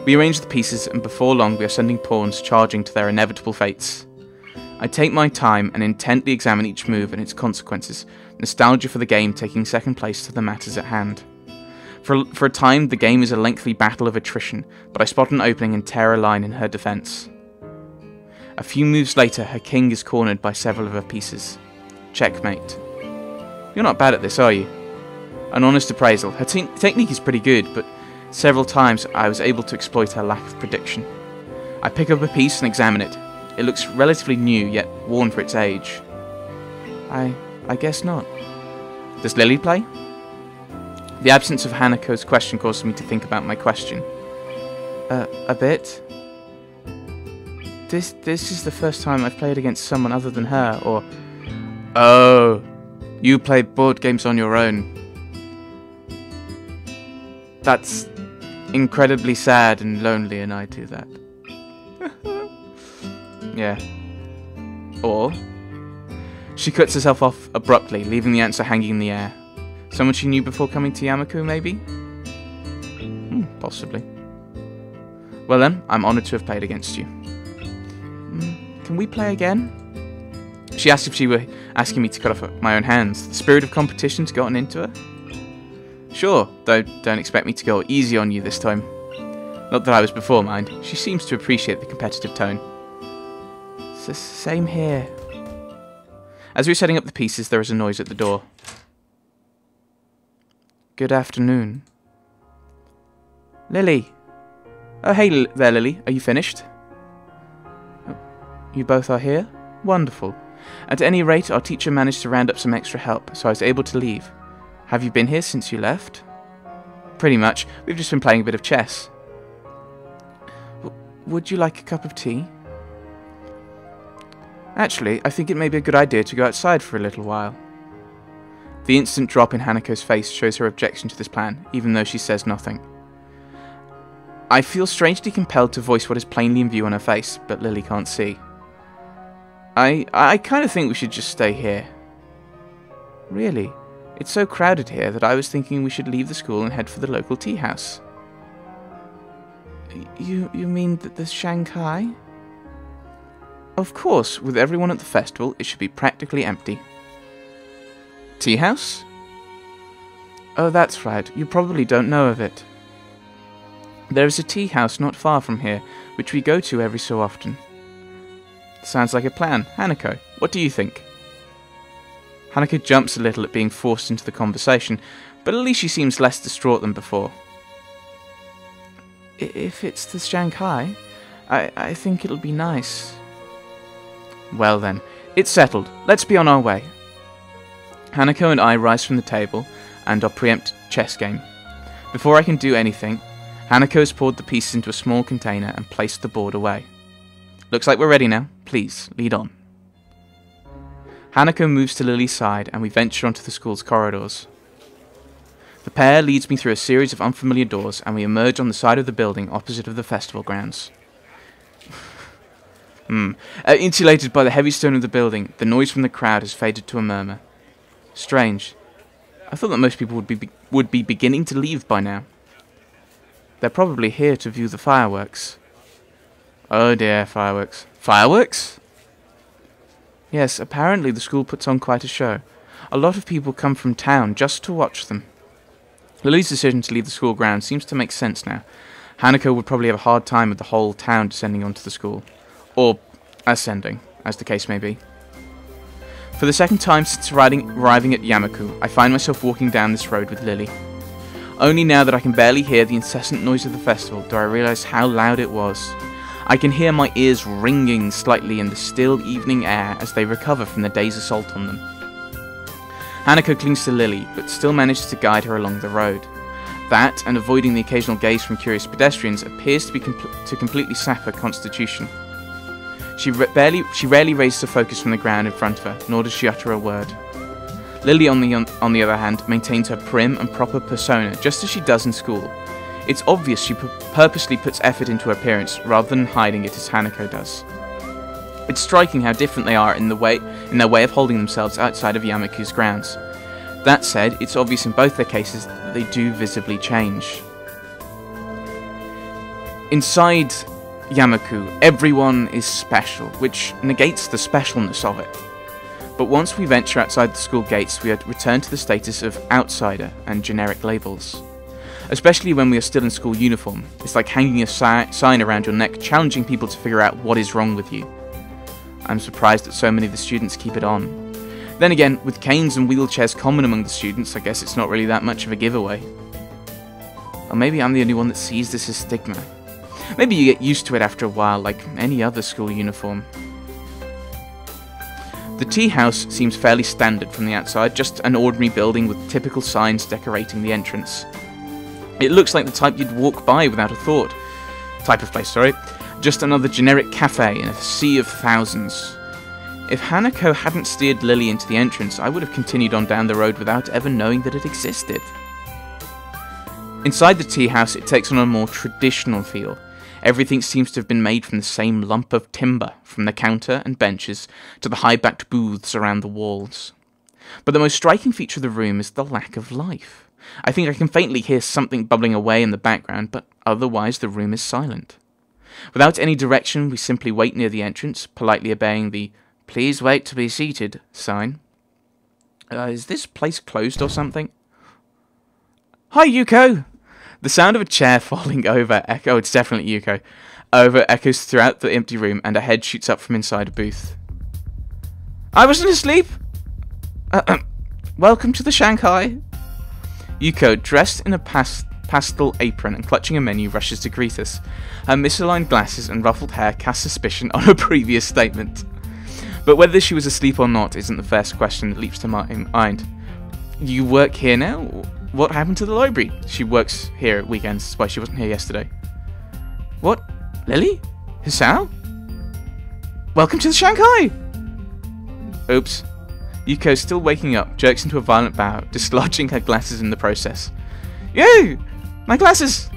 We arrange the pieces, and before long we are sending pawns charging to their inevitable fates. I take my time and intently examine each move and its consequences, nostalgia for the game taking second place to the matters at hand. For a time, the game is a lengthy battle of attrition, but I spot an opening and tear a line in her defence. A few moves later, her king is cornered by several of her pieces. Checkmate. You're not bad at this, are you? An honest appraisal. Her technique is pretty good, but several times I was able to exploit her lack of prediction. I pick up a piece and examine it. It looks relatively new, yet worn for its age. I guess not. Does Lily play? The absence of Hanako's question causes me to think about my question. A bit. This is the first time I've played against someone other than her, or... Oh, you play board games on your own. That's incredibly sad and lonely, and I do that. Yeah. Or... She cuts herself off abruptly, leaving the answer hanging in the air. Someone she knew before coming to Yamaku, maybe? Possibly. Well then, I'm honoured to have played against you. Can we play again? She asked if she were asking me to cut off my own hands. The spirit of competition's gotten into her? Sure, though don't expect me to go easy on you this time. Not that I was before, mind. She seems to appreciate the competitive tone. Same here. As we're setting up the pieces, there is a noise at the door. Good afternoon. Lily. Oh, hey there, Lily. Are you finished? Oh, you both are here? Wonderful. At any rate, our teacher managed to round up some extra help, so I was able to leave. Have you been here since you left? Pretty much. We've just been playing a bit of chess. Would you like a cup of tea? Actually, I think it may be a good idea to go outside for a little while. The instant drop in Hanako's face shows her objection to this plan, even though she says nothing. I feel strangely compelled to voice what is plainly in view on her face, but Lily can't see. I kind of think we should just stay here. Really? It's so crowded here that I was thinking we should leave the school and head for the local tea house. You mean that the Shanghai? Of course, with everyone at the festival, it should be practically empty. Tea house? Oh, that's right. You probably don't know of it. There is a tea house not far from here, which we go to every so often. Sounds like a plan. Hanako, what do you think? Hanako jumps a little at being forced into the conversation, but at least she seems less distraught than before. If it's the Shanghai, I think it'll be nice. Well then, it's settled. Let's be on our way. Hanako and I rise from the table and our preempt chess game. Before I can do anything, Hanako has poured the pieces into a small container and placed the board away. Looks like we're ready now. Please, lead on. Hanako moves to Lily's side and we venture onto the school's corridors. The pair leads me through a series of unfamiliar doors and we emerge on the side of the building opposite of the festival grounds. Insulated by the heavy stone of the building, the noise from the crowd has faded to a murmur. Strange. I thought that most people would be beginning to leave by now. They're probably here to view the fireworks. Oh dear, fireworks. Fireworks? Yes, apparently the school puts on quite a show. A lot of people come from town just to watch them. Lily's decision to leave the school grounds seems to make sense now. Hanako would probably have a hard time with the whole town descending onto the school. Or ascending, as the case may be. For the second time since arriving at Yamaku, I find myself walking down this road with Lily. Only now that I can barely hear the incessant noise of the festival do I realise how loud it was. I can hear my ears ringing slightly in the still evening air as they recover from the day's assault on them. Hanako clings to Lily, but still manages to guide her along the road. That, and avoiding the occasional gaze from curious pedestrians, appears to be completely sap her constitution. She rarely raises her focus from the ground in front of her, nor does she utter a word. Lily, on the other hand, maintains her prim and proper persona, just as she does in school. It's obvious she purposely puts effort into her appearance, rather than hiding it as Hanako does. It's striking how different they are in their way of holding themselves outside of Yamaku's grounds. That said, it's obvious in both their cases that they do visibly change. Inside Yamaku, everyone is special, which negates the specialness of it. But once we venture outside the school gates, we return to the status of outsider and generic labels. Especially when we are still in school uniform, it's like hanging a sign around your neck challenging people to figure out what is wrong with you. I'm surprised that so many of the students keep it on. Then again, with canes and wheelchairs common among the students, I guess it's not really that much of a giveaway. Or maybe I'm the only one that sees this as stigma. Maybe you get used to it after a while, like any other school uniform. The tea house seems fairly standard from the outside, just an ordinary building with typical signs decorating the entrance. It looks like the type you'd walk by without a thought. Type of place, sorry. Just another generic cafe in a sea of thousands. If Hanako hadn't steered Lily into the entrance, I would have continued on down the road without ever knowing that it existed. Inside the tea house, it takes on a more traditional feel. Everything seems to have been made from the same lump of timber, from the counter and benches to the high-backed booths around the walls. But the most striking feature of the room is the lack of life. I think I can faintly hear something bubbling away in the background, but otherwise the room is silent. Without any direction, we simply wait near the entrance, politely obeying the "Please wait to be seated" sign. Is this place closed or something? Hi, Yuko! The sound of a chair falling over it's definitely Yuko, echoes throughout the empty room, and a head shoots up from inside a booth. I wasn't asleep! Welcome to the Shanghai! Yuko, dressed in a pastel apron and clutching a menu, rushes to greet us. Her misaligned glasses and ruffled hair cast suspicion on her previous statement. But whether she was asleep or not isn't the first question that leaps to my mind. You work here now? What happened to the library? She works here at weekends, that's why she wasn't here yesterday. What? Lily? Hisao? Welcome to the Shanghai! Oops. Yuko, still waking up, jerks into a violent bow, dislodging her glasses in the process. Yo! My glasses!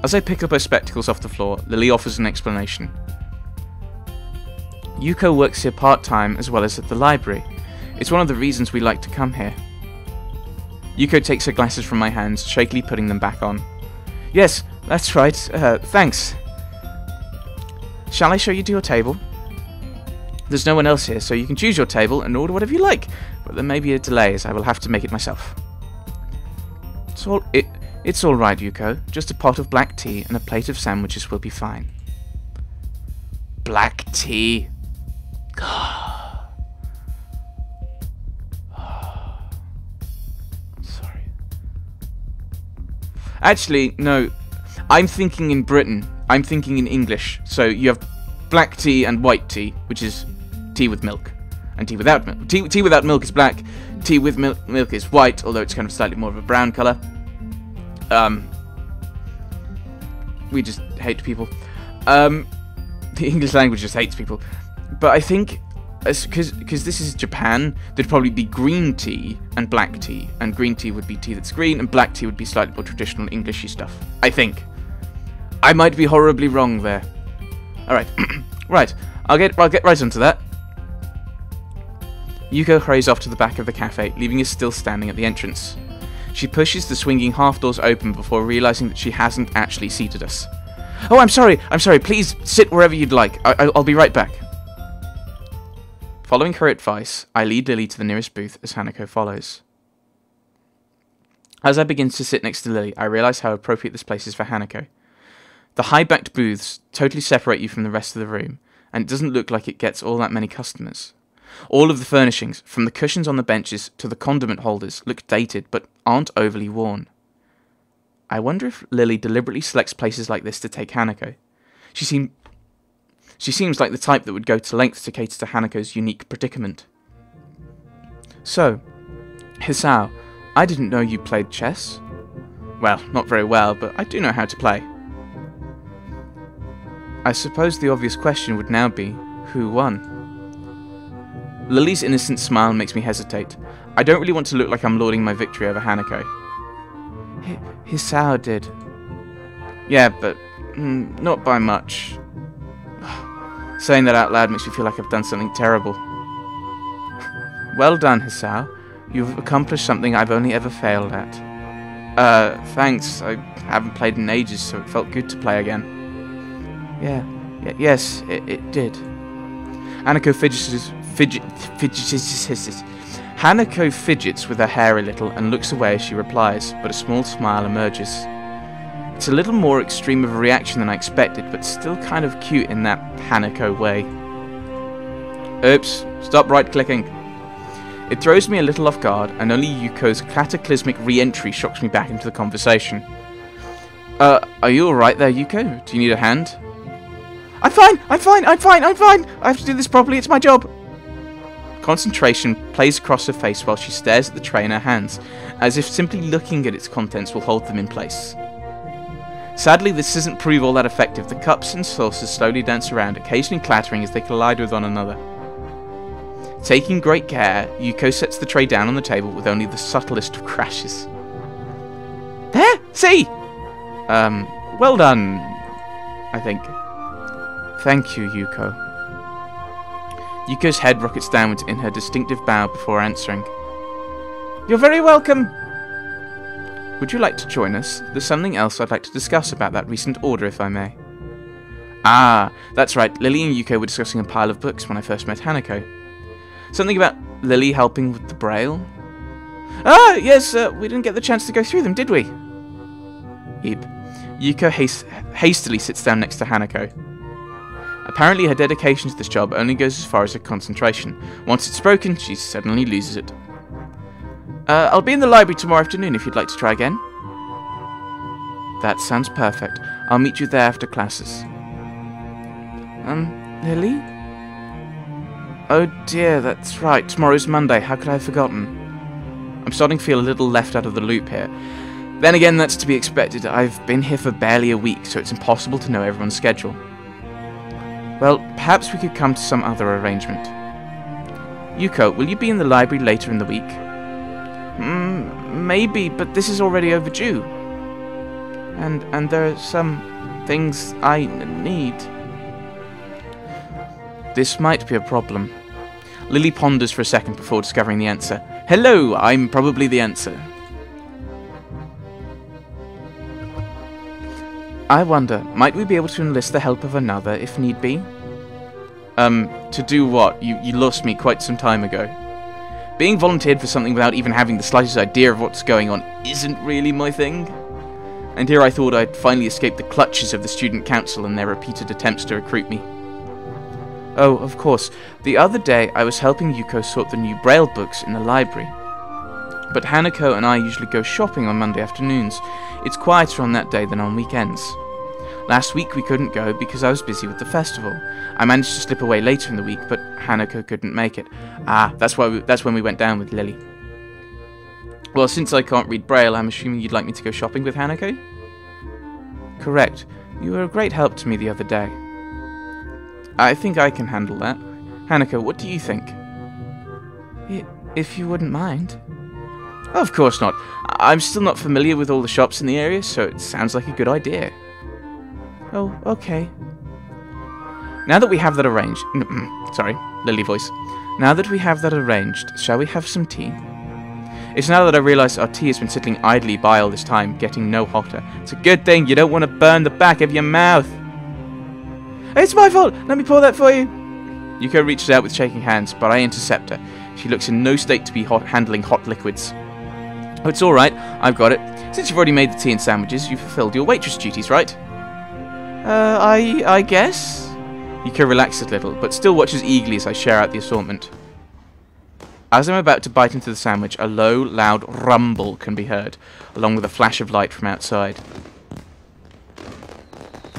As I pick up her spectacles off the floor, Lily offers an explanation. Yuko works here part-time as well as at the library. It's one of the reasons we like to come here. Yuko takes her glasses from my hands, shakily putting them back on. Yes, that's right. Thanks. Shall I show you to your table? There's no one else here, so you can choose your table and order whatever you like, but there may be a delay as I will have to make it myself. It's all right, Yuko. Just a pot of black tea and a plate of sandwiches will be fine. Black tea. Sorry. Actually, no. I'm thinking in Britain. I'm thinking in English. So you have black tea and white tea, which is tea with milk, and tea without milk. Tea without milk is black. Tea with milk is white, although it's kind of slightly more of a brown colour. We just hate people. The English language just hates people. But I think, because this is Japan, there'd probably be green tea and black tea. And green tea would be tea that's green, and black tea would be slightly more traditional Englishy stuff. I think. I might be horribly wrong there. Alright. Right. I'll get right onto that. Yuko hurries off to the back of the cafe, leaving us still standing at the entrance. She pushes the swinging half doors open before realizing that she hasn't actually seated us. Oh, I'm sorry, please sit wherever you'd like. I'll be right back. Following her advice, I lead Lily to the nearest booth as Hanako follows. As I begin to sit next to Lily, I realize how appropriate this place is for Hanako. The high-backed booths totally separate you from the rest of the room, and it doesn't look like it gets all that many customers. All of the furnishings, from the cushions on the benches to the condiment holders, look dated but aren't overly worn. I wonder if Lily deliberately selects places like this to take Hanako. She seems like the type that would go to lengths to cater to Hanako's unique predicament. So, Hisao, I didn't know you played chess. Well, not very well, but I do know how to play. I suppose the obvious question would now be, who won? Lily's innocent smile makes me hesitate. I don't really want to look like I'm lauding my victory over Hanako. Hisao did. Yeah, but not by much. Saying that out loud makes me feel like I've done something terrible. Well done, Hisao. You've accomplished something I've only ever failed at. Thanks. I haven't played in ages, so it felt good to play again. Yes, it did. Hanako Hanako fidgets with her hair a little and looks away as she replies, but a small smile emerges. It's a little more extreme of a reaction than I expected, but still kind of cute in that Hanako way. Oops, stop right-clicking. It throws me a little off guard, and only Yuko's cataclysmic re-entry shocks me back into the conversation. Are you alright there, Yuko? Do you need a hand? I'm fine! I have to do this properly, it's my job! Concentration plays across her face while she stares at the tray in her hands, as if simply looking at its contents will hold them in place. Sadly, this doesn't prove all that effective. The cups and saucers slowly dance around, occasionally clattering as they collide with one another. Taking great care, Yuko sets the tray down on the table with only the subtlest of crashes. There! See! Well done, I think. Thank you, Yuko. Yuko's head rockets downwards in her distinctive bow before answering. You're very welcome! Would you like to join us? There's something else I'd like to discuss about that recent order, if I may. Ah, that's right. Lily and Yuko were discussing a pile of books when I first met Hanako. Something about Lily helping with the Braille? Ah, yes, we didn't get the chance to go through them, did we? Eep. Yuko hastily sits down next to Hanako. Apparently her dedication to this job only goes as far as her concentration. Once it's broken, she suddenly loses it. I'll be in the library tomorrow afternoon if you'd like to try again. That sounds perfect. I'll meet you there after classes. Lily? Oh dear, that's right. Tomorrow's Monday. How could I have forgotten? I'm starting to feel a little left out of the loop here. Then again, that's to be expected. I've been here for barely a week, so it's impossible to know everyone's schedule. Well, perhaps we could come to some other arrangement. Yuko, will you be in the library later in the week? Maybe, but this is already overdue. And there are some things I need. This might be a problem. Lily ponders for a second before discovering the answer. Hello, I'm probably the answer. I wonder, might we be able to enlist the help of another if need be? To do what? You lost me quite some time ago. Being volunteered for something without even having the slightest idea of what's going on isn't really my thing. And here I thought I'd finally escaped the clutches of the student council and their repeated attempts to recruit me. Oh, of course, the other day I was helping Yuko sort the new Braille books in the library. But Hanako and I usually go shopping on Monday afternoons. It's quieter on that day than on weekends. Last week we couldn't go because I was busy with the festival. I managed to slip away later in the week, but Hanako couldn't make it. Ah, that's when we went down with Lily. Well, since I can't read Braille, I'm assuming you'd like me to go shopping with Hanako? Correct. You were a great help to me the other day. I think I can handle that. Hanako, what do you think? If you wouldn't mind. Of course not. I'm still not familiar with all the shops in the area, so it sounds like a good idea. Oh, okay. Now that we have that arranged... sorry, Lily voice. Now that we have that arranged, shall we have some tea? It's now that I realise our tea has been sitting idly by all this time, getting no hotter. It's a good thing you don't want to burn the back of your mouth. It's my fault! Let me pour that for you! Yuko reaches out with shaking hands, but I intercept her. She looks in no state to be handling hot liquids. Oh, it's alright, I've got it. Since you've already made the tea and sandwiches, you've fulfilled your waitress duties, right? I guess? Yuko relaxes a little, but still watches eagerly as I share out the assortment. As I'm about to bite into the sandwich, a low, loud rumble can be heard, along with a flash of light from outside.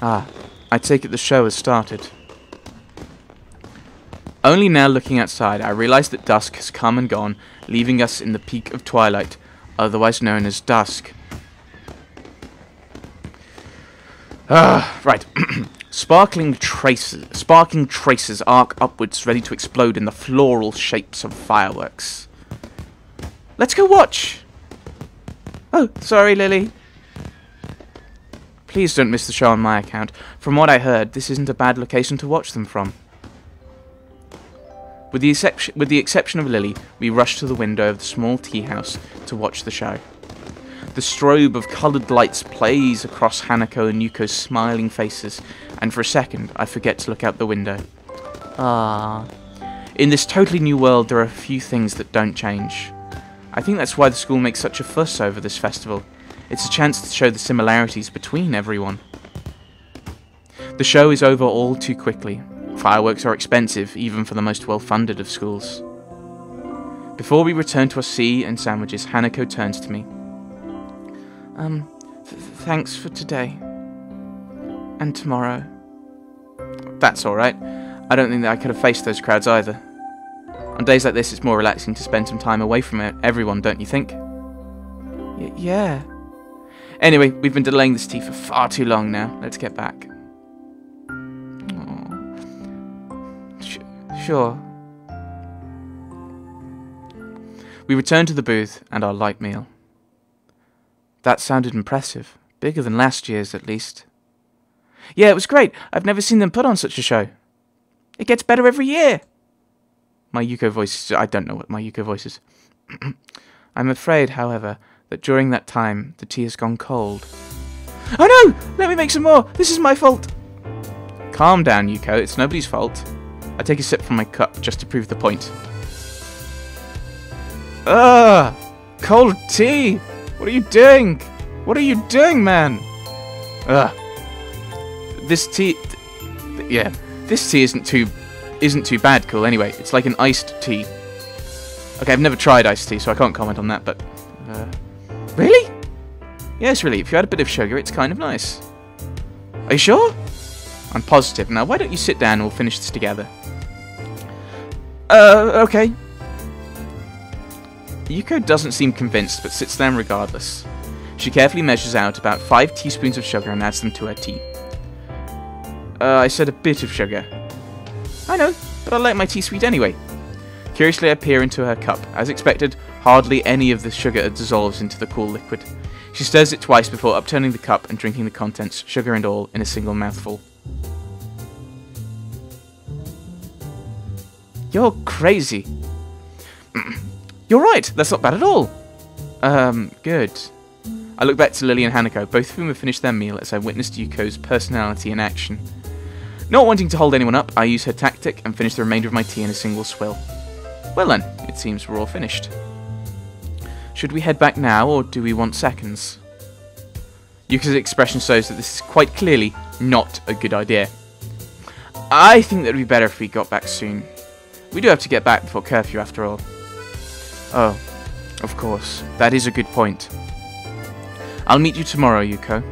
Ah, I take it the show has started. Only now looking outside, I realise that dusk has come and gone, leaving us in the peak of twilight, otherwise known as dusk. Right. Sparking traces arc upwards, ready to explode in the floral shapes of fireworks. Let's go watch! Oh, sorry, Lily. Please don't miss the show on my account. From what I heard, this isn't a bad location to watch them from. With the exception of Lily, we rush to the window of the small tea house to watch the show. The strobe of coloured lights plays across Hanako and Yuko's smiling faces, and for a second I forget to look out the window. Ah. In this totally new world, there are a few things that don't change. I think that's why the school makes such a fuss over this festival. It's a chance to show the similarities between everyone. The show is over all too quickly. Fireworks are expensive, even for the most well-funded of schools. Before we return to our tea and sandwiches, Hanako turns to me. Thanks for today. And tomorrow. That's alright. I don't think that I could have faced those crowds either. On days like this, it's more relaxing to spend some time away from everyone, don't you think? Yeah. Anyway, we've been delaying this tea for far too long now. Let's get back. Sure. We return to the booth and our light meal. That sounded impressive. Bigger than last year's, at least. Yeah, it was great. I've never seen them put on such a show. It gets better every year. My Yuko voice... I don't know what my Yuko voice is. I'm afraid, however, that during that time, the tea has gone cold. Oh no! Let me make some more! This is my fault! Calm down, Yuko. It's nobody's fault. I take a sip from my cup just to prove the point. Ugh! Cold tea! What are you doing? What are you doing, man? Ugh. This tea... yeah. This tea isn't too bad, cool, anyway. It's like an iced tea. Okay, I've never tried iced tea, so I can't comment on that, but... really? Yes, really. If you add a bit of sugar, it's kind of nice. Are you sure? I'm positive. Now, why don't you sit down and we'll finish this together? Okay. Yuko doesn't seem convinced, but sits down regardless. She carefully measures out about 5 teaspoons of sugar and adds them to her tea. I said a bit of sugar. I know, but I like my tea sweet anyway. Curiously, I peer into her cup. As expected, hardly any of the sugar dissolves into the cool liquid. She stirs it twice before upturning the cup and drinking the contents, sugar and all, in a single mouthful. You're crazy. You're right, that's not bad at all. Good. I look back to Lily and Hanako, both of whom have finished their meal as I witnessed Yuko's personality in action. Not wanting to hold anyone up, I use her tactic and finish the remainder of my tea in a single swill. Well then, it seems we're all finished. Should we head back now, or do we want seconds? Yuko's expression shows that this is quite clearly not a good idea. I think that it would be better if we got back soon. We do have to get back before curfew after all. Oh, of course. That is a good point. I'll meet you tomorrow, Yuko.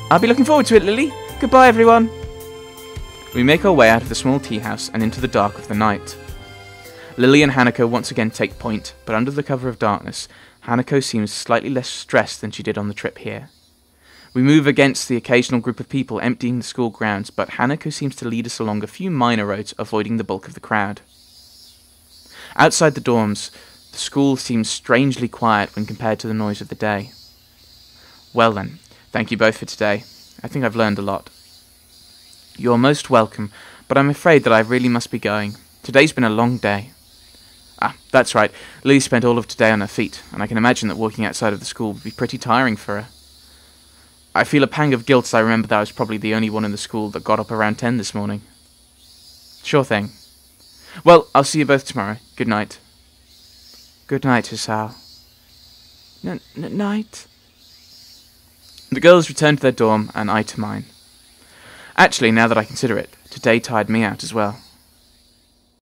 I'll be looking forward to it, Lily. Goodbye, everyone. We make our way out of the small tea house and into the dark of the night. Lily and Hanako once again take point, but under the cover of darkness, Hanako seems slightly less stressed than she did on the trip here. We move against the occasional group of people emptying the school grounds, but Hanako seems to lead us along a few minor roads, avoiding the bulk of the crowd. Outside the dorms, the school seems strangely quiet when compared to the noise of the day. Well then, thank you both for today. I think I've learned a lot. You're most welcome, but I'm afraid that I really must be going. Today's been a long day. Ah, that's right. Lily spent all of today on her feet, and I can imagine that walking outside of the school would be pretty tiring for her. I feel a pang of guilt as I remember that I was probably the only one in the school that got up around 10 this morning. Sure thing. Well, I'll see you both tomorrow. Good night. Good night, Hisao. Night. The girls returned to their dorm, and I to mine. Actually, now that I consider it, today tired me out as well.